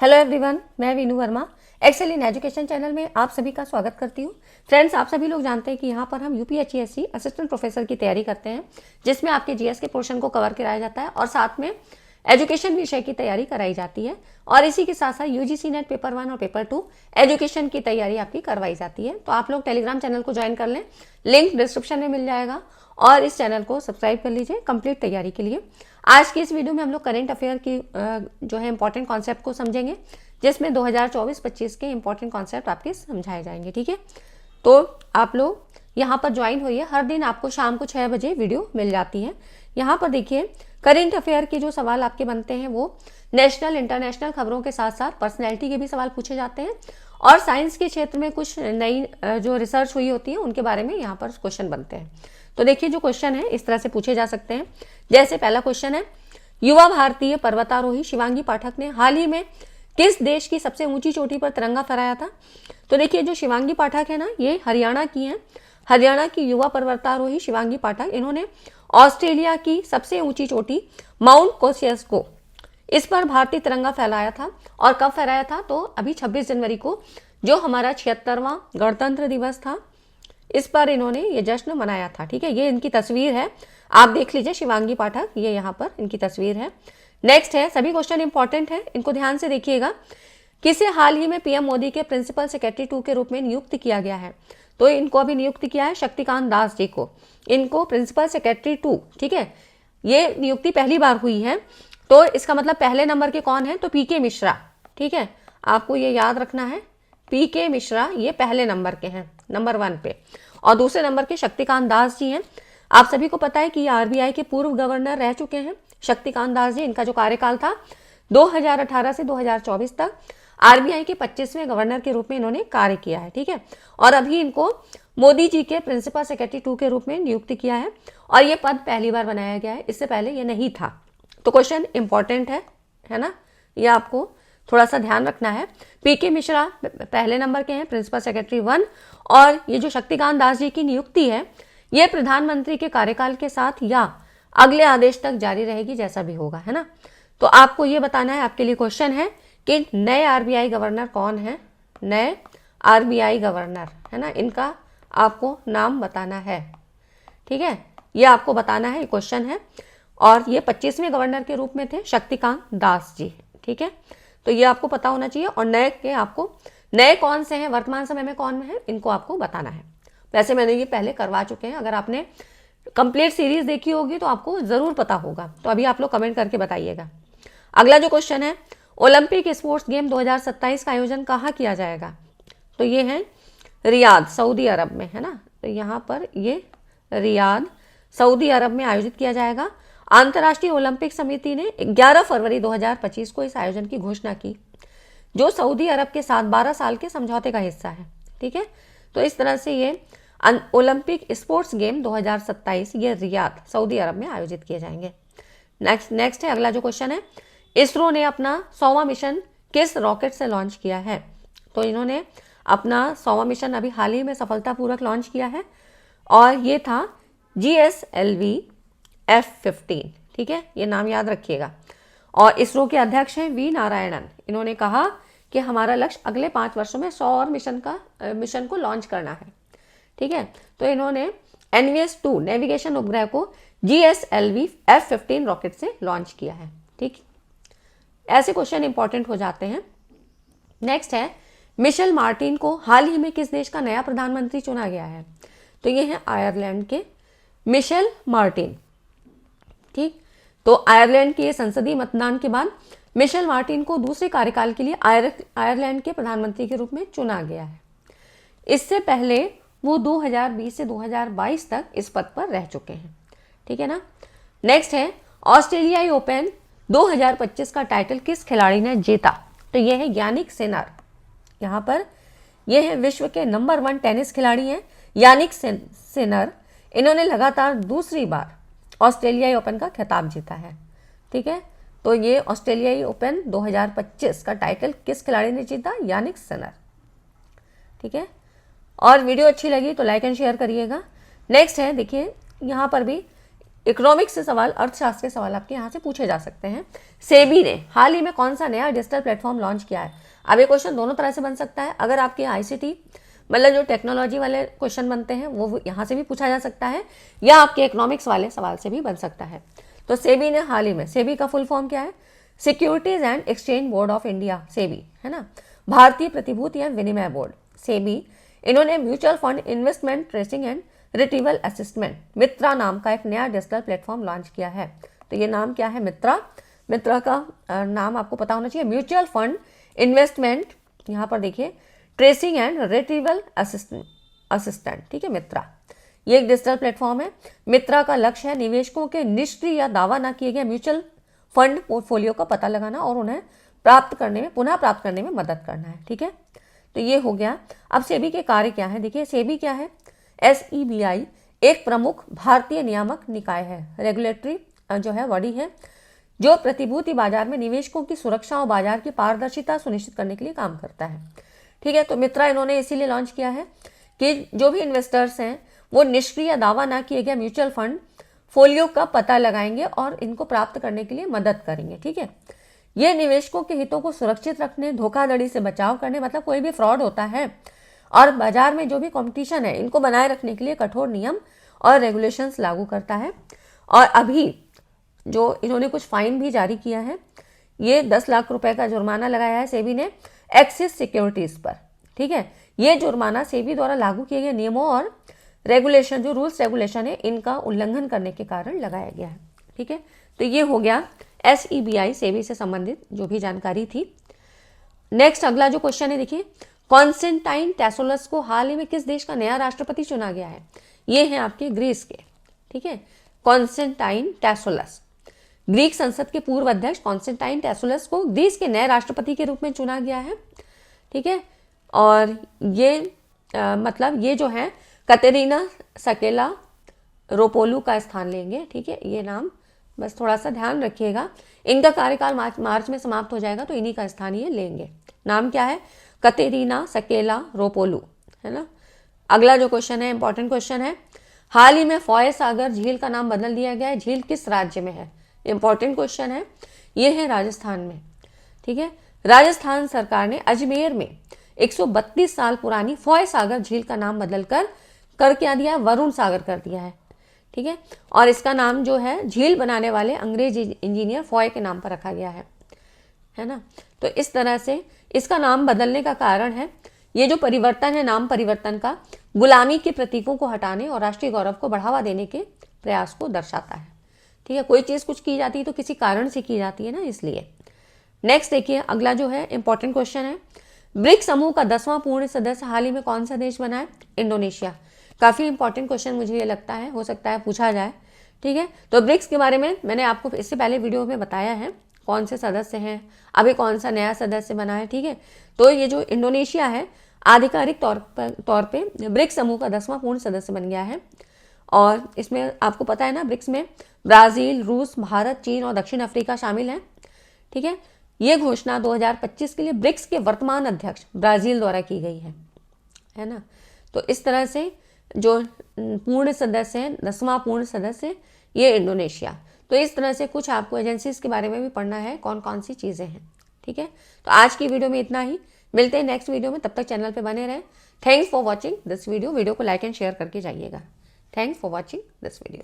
Hello everyone, मैं Veenu Verma Excel in Education channel में आप सभी का स्वागत करती हूँ। फ्रेंड्स, आप सभी लोग जानते हैं कि यहाँ पर हम यूपीएचईएससी असिस्टेंट प्रोफेसर की तैयारी करते हैं, जिसमें आपके जीएस के पोर्शन को कवर कराया जाता है और साथ में एजुकेशन विषय की तैयारी कराई जाती है। और इसी के साथ साथ यूजीसी नेट पेपर 1 और पेपर 2 एजुकेशन की तैयारी आपकी करवाई जाती है। तो आप लोग टेलीग्राम चैनल को ज्वाइन कर लें, लिंक डिस्क्रिप्शन में मिल जाएगा और इस चैनल को सब्सक्राइब कर लीजिए कंप्लीट तैयारी के लिए। आज की इस वीडियो में हम लोग करेंट अफेयर की जो है इंपॉर्टेंट कॉन्सेप्ट को समझेंगे, जिसमें 2024-25 के इंपॉर्टेंट कॉन्सेप्ट आपके समझाए जाएंगे। ठीक है, तो आप लोग यहाँ पर ज्वाइन होइए। हर दिन आपको शाम को 6 बजे वीडियो मिल जाती है। यहाँ पर देखिए, करेंट अफेयर के जो सवाल आपके बनते हैं वो नेशनल इंटरनेशनल खबरों के साथ साथ पर्सनैलिटी के भी सवाल पूछे जाते हैं और साइंस के क्षेत्र में कुछ नई जो रिसर्च हुई होती है उनके बारे में यहाँ पर क्वेश्चन बनते हैं। तो देखिए, जो क्वेश्चन है इस तरह से पूछे जा सकते हैं। जैसे पहला क्वेश्चन है, युवा भारतीय पर्वतारोही शिवांगी पाठक ने हाल ही में किस देश की सबसे ऊंची चोटी पर तिरंगा फहराया था? तो देखिए, जो शिवांगी पाठक है ना, ये हरियाणा की हैं। हरियाणा की युवा पर्वतारोही शिवांगी पाठक, इन्होंने ऑस्ट्रेलिया की सबसे ऊंची चोटी माउंट कोसियस्को, इस पर भारतीय तिरंगा फहराया था। और कब फहराया था? तो अभी 26 जनवरी को, जो हमारा 76वां गणतंत्र दिवस था, इस पर इन्होंने ये जश्न मनाया था। ठीक है, ये इनकी तस्वीर है, आप देख लीजिए शिवांगी पाठक, ये यहाँ पर इनकी तस्वीर है। नेक्स्ट है, सभी क्वेश्चन इंपॉर्टेंट है, इनको ध्यान से देखिएगा। किसे हाल ही में पीएम मोदी के प्रिंसिपल सेक्रेटरी 2 के रूप में नियुक्त किया गया है? तो इनको अभी नियुक्त किया है शक्तिकांत दास जी को, इनको प्रिंसिपल सेक्रेटरी 2। ठीक है, ये नियुक्ति पहली बार हुई है, तो इसका मतलब पहले नंबर के कौन है? तो पीके मिश्रा। ठीक है, आपको ये याद रखना है, पीके मिश्रा ये पहले नंबर के हैं, नंबर 1 पे, और दूसरे नंबर के शक्तिकांत दास जी हैं। आप सभी को पता है कि आरबीआई के पूर्व गवर्नर रह चुके हैं शक्तिकांत दास जी। इनका जो कार्यकाल था 2018 से 2024 तक, आरबीआई के 25वें गवर्नर के रूप में इन्होंने कार्य किया है। ठीक है, और अभी इनको मोदी जी के प्रिंसिपल सेक्रेटरी 2 के रूप में नियुक्त किया है और ये पद पहली बार बनाया गया है, इससे पहले ये नहीं था। तो क्वेश्चन इंपॉर्टेंट है ना, ये आपको थोड़ा सा ध्यान रखना है। पीके मिश्रा पहले नंबर के हैं, प्रिंसिपल सेक्रेटरी 1, और ये जो शक्तिकांत दास जी की नियुक्ति है ये प्रधानमंत्री के कार्यकाल के साथ या अगले आदेश तक जारी रहेगी, जैसा भी होगा, है ना। तो आपको ये बताना है, आपके लिए क्वेश्चन है कि नए आरबीआई गवर्नर कौन है? नए आरबीआई गवर्नर, है ना, इनका आपको नाम बताना है। ठीक है, ये आपको बताना है, ये क्वेश्चन है। और ये 25वें गवर्नर के रूप में थे शक्तिकांत दास जी। ठीक है, तो ये आपको पता होना चाहिए। और नए के आपको, नए कौन से हैं, वर्तमान समय में कौन है, इनको आपको बताना है। वैसे मैंने ये पहले करवा चुके हैं, अगर आपने कंप्लीट सीरीज देखी होगी तो आपको जरूर पता होगा। तो अभी आप लोग कमेंट करके बताइएगा। अगला जो क्वेश्चन है, ओलंपिक स्पोर्ट्स गेम 2027 का आयोजन कहाँ किया जाएगा? तो ये है रियाद, सऊदी अरब में, है ना। तो यहाँ पर ये रियाद, सऊदी अरब में आयोजित किया जाएगा। अंतर्राष्ट्रीय ओलंपिक समिति ने 11 फरवरी 2025 को इस आयोजन की घोषणा की, जो सऊदी अरब के साथ 12 साल के समझौते का हिस्सा है। ठीक है, तो इस तरह से ये ओलंपिक स्पोर्ट्स गेम 2027 ये रियाद, सऊदी अरब में आयोजित किए जाएंगे। नेक्स्ट है, अगला जो क्वेश्चन है, इसरो ने अपना 100वां मिशन किस रॉकेट से लॉन्च किया है? तो इन्होंने अपना 100वां मिशन अभी हाल ही में सफलतापूर्वक लॉन्च किया है और ये था GSLV F-15। ठीक है, ये नाम याद रखिएगा। और इसरो के अध्यक्ष हैं वी नारायणन। इन्होंने कहा कि हमारा लक्ष्य अगले 5 वर्षों में 100 और मिशन को लॉन्च करना है। ठीक है, तो इन्होंने NVS-2 नेविगेशन उपग्रह को GSLV F-15 रॉकेट से लॉन्च किया है। ठीक, ऐसे क्वेश्चन इंपॉर्टेंट हो जाते हैं। नेक्स्ट है, मिशेल मार्टिन को हाल ही में किस देश का नया प्रधानमंत्री चुना गया है? तो ये है आयरलैंड के मिशेल मार्टिन। ठीक, तो आयरलैंड के संसदीय मतदान के बाद मिशेल मार्टिन को दूसरे कार्यकाल के लिए आयरलैंड के प्रधानमंत्री के रूप में चुना गया है। इससे पहले वो 2020 से 2022 तक इस पद पर रह चुके हैं। ठीक है ना। नेक्स्ट है, ऑस्ट्रेलियाई ओपन 2025 का टाइटल किस खिलाड़ी ने जीता? तो ये है यानिक सिनर। यहाँ पर ये है विश्व के नंबर 1 टेनिस खिलाड़ी हैं यानिक सिनर। इन्होंने लगातार दूसरी बार ऑस्ट्रेलियाई ओपन का खिताब जीता है। ठीक है, तो ये ऑस्ट्रेलियाई ओपन 2025 का टाइटल किस खिलाड़ी ने जीता? Jannik Sinner. ठीक है, और वीडियो अच्छी लगी तो लाइक एंड शेयर करिएगा। नेक्स्ट है, देखिए यहाँ पर भी इकोनॉमिक्स से सवाल, अर्थशास्त्र के सवाल आपके यहाँ से पूछे जा सकते हैं। सेबी ने हाल ही में कौन सा नया डिजिटल प्लेटफॉर्म लॉन्च किया है? अब ये क्वेश्चन दोनों तरह से बन सकता है। अगर आपके आईसीटी मतलब जो टेक्नोलॉजी वाले क्वेश्चन बनते हैं वो यहाँ से भी पूछा जा सकता है, या आपके इकोनॉमिक्स वाले सवाल से भी बन सकता है। तो सेबी ने हाल ही में, सेबी का फुल फॉर्म क्या है? Securities and exchange board of India, SEBI है ना, भारतीय प्रतिभूति एवं विनिमय बोर्ड सेबी, इन्होंने mutual fund investment tracing and retrieval assistant Mitra नाम का एक नया डिजिटल प्लेटफॉर्म लॉन्च किया है। तो ये नाम क्या है? मित्रा। मित्रा का नाम आपको पता होना चाहिए, म्यूचुअल फंड इन्वेस्टमेंट, यहाँ पर देखिए, ट्रेसिंग एंड रिट्रीवल असिस्टेंट, ठीक है, मित्रा। ये एक डिजिटल प्लेटफॉर्म है। मित्रा का लक्ष्य है निवेशकों के निष्क्रिय या दावा न किए गए म्यूचुअल फंड पोर्टफोलियो का पता लगाना और उन्हें पुनः प्राप्त करने में मदद करना है, ठीक है। तो ये हो गया। अब सेबी के कार्य क्या है? देखिए, सेबी क्या है? SEBI एक प्रमुख भारतीय नियामक निकाय है, रेगुलेटरी जो है बॉडी है, जो प्रतिभूति बाजार में निवेशकों की सुरक्षा और बाजार की पारदर्शिता सुनिश्चित करने के लिए काम करता है, ठीक है। तो मित्रा इन्होंने इसीलिए लॉन्च किया है कि जो भी इन्वेस्टर्स हैं वो निष्क्रिय दावा ना किए गए म्यूचुअल फंड फोलियो का पता लगाएंगे और इनको प्राप्त करने के लिए मदद करेंगे, ठीक है। ये निवेशकों के हितों को सुरक्षित रखने, धोखाधड़ी से बचाव करने, मतलब कोई भी फ्रॉड होता है और बाजार में जो भी कंपटीशन है इनको बनाए रखने के लिए कठोर नियम और रेगुलेशंस लागू करता है। और अभी जो इन्होंने कुछ फाइन भी जारी किया है, ये 10 लाख रुपए का जुर्माना लगाया है सेबी ने एक्सिस सिक्योरिटीज पर, ठीक है। ये जुर्माना सेबी द्वारा लागू किए गए नियमों और रेगुलेशन, जो रूल्स रेगुलेशन है, इनका उल्लंघन करने के कारण लगाया गया है, ठीक है। तो ये हो गया SEBI सेबी से संबंधित जो भी जानकारी थी। नेक्स्ट अगला जो क्वेश्चन है, देखिए, कॉन्स्टेंटाइन टैसोलस को हाल ही में किस देश का नया राष्ट्रपति चुना गया है? ये है आपके ग्रीस के, ठीक है, कॉन्स्टेंटाइन टैसोलस। ग्रीक संसद के पूर्व अध्यक्ष कॉन्स्टेंटाइन टैसोलस को ग्रीस के नए राष्ट्रपति के रूप में चुना गया है, ठीक है। और ये मतलब ये जो है कतेरीना सकेला रोपोलू का स्थान लेंगे, ठीक है। ये नाम बस थोड़ा सा ध्यान रखिएगा, इनका कार्यकाल मार्च में समाप्त हो जाएगा, तो इन्हीं का स्थान ये लेंगे। नाम क्या है? कतेरीना सकेला रोपोलू, है ना। अगला जो क्वेश्चन है, इंपॉर्टेंट क्वेश्चन है, हाल ही में फॉय सागर झील का नाम बदल दिया गया है, झील किस राज्य में है? इंपॉर्टेंट क्वेश्चन है, ये है राजस्थान में, ठीक है। राजस्थान सरकार ने अजमेर में 132 साल पुरानी फॉय सागर झील का नाम बदलकर क्या दिया? वरुण सागर कर दिया है, ठीक है। और इसका नाम जो है झील बनाने वाले अंग्रेज इंजीनियर फॉय के नाम पर रखा गया है ना। तो इस तरह से इसका नाम बदलने का कारण है, ये जो परिवर्तन है, नाम परिवर्तन का, गुलामी के प्रतीकों को हटाने और राष्ट्रीय गौरव को बढ़ावा देने के प्रयास को दर्शाता है, ठीक है। कोई चीज़ कुछ की जाती है तो किसी कारण से की जाती है ना, इसलिए। नेक्स्ट देखिए, अगला जो है इंपॉर्टेंट क्वेश्चन है, ब्रिक्स समूह का 10वां पूर्ण सदस्य हाल ही में कौन सा देश बना है? इंडोनेशिया। काफ़ी इंपॉर्टेंट क्वेश्चन मुझे ये लगता है, हो सकता है पूछा जाए, ठीक है। तो ब्रिक्स के बारे में मैंने आपको इससे पहले वीडियो में बताया है, कौन से सदस्य हैं, अभी कौन सा नया सदस्य बना है, ठीक है। तो ये जो इंडोनेशिया है, आधिकारिक तौर पे ब्रिक्स समूह का 10वां पूर्ण सदस्य बन गया है। और इसमें आपको पता है ना, ब्रिक्स में ब्राज़ील, रूस, भारत, चीन और दक्षिण अफ्रीका शामिल हैं, ठीक है। ये घोषणा 2025 के लिए ब्रिक्स के वर्तमान अध्यक्ष ब्राज़ील द्वारा की गई है ना। तो इस तरह से जो पूर्ण सदस्य है, 10वां पूर्ण सदस्य, ये इंडोनेशिया। तो इस तरह से कुछ आपको एजेंसीज के बारे में भी पढ़ना है, कौन कौन सी चीज़ें हैं, ठीक है। तो आज की वीडियो में इतना ही, मिलते हैं नेक्स्ट वीडियो में, तब तक चैनल पे बने रहें। Thanks for watching this video को लाइक एंड शेयर करके जाइएगा। Thanks for watching this video.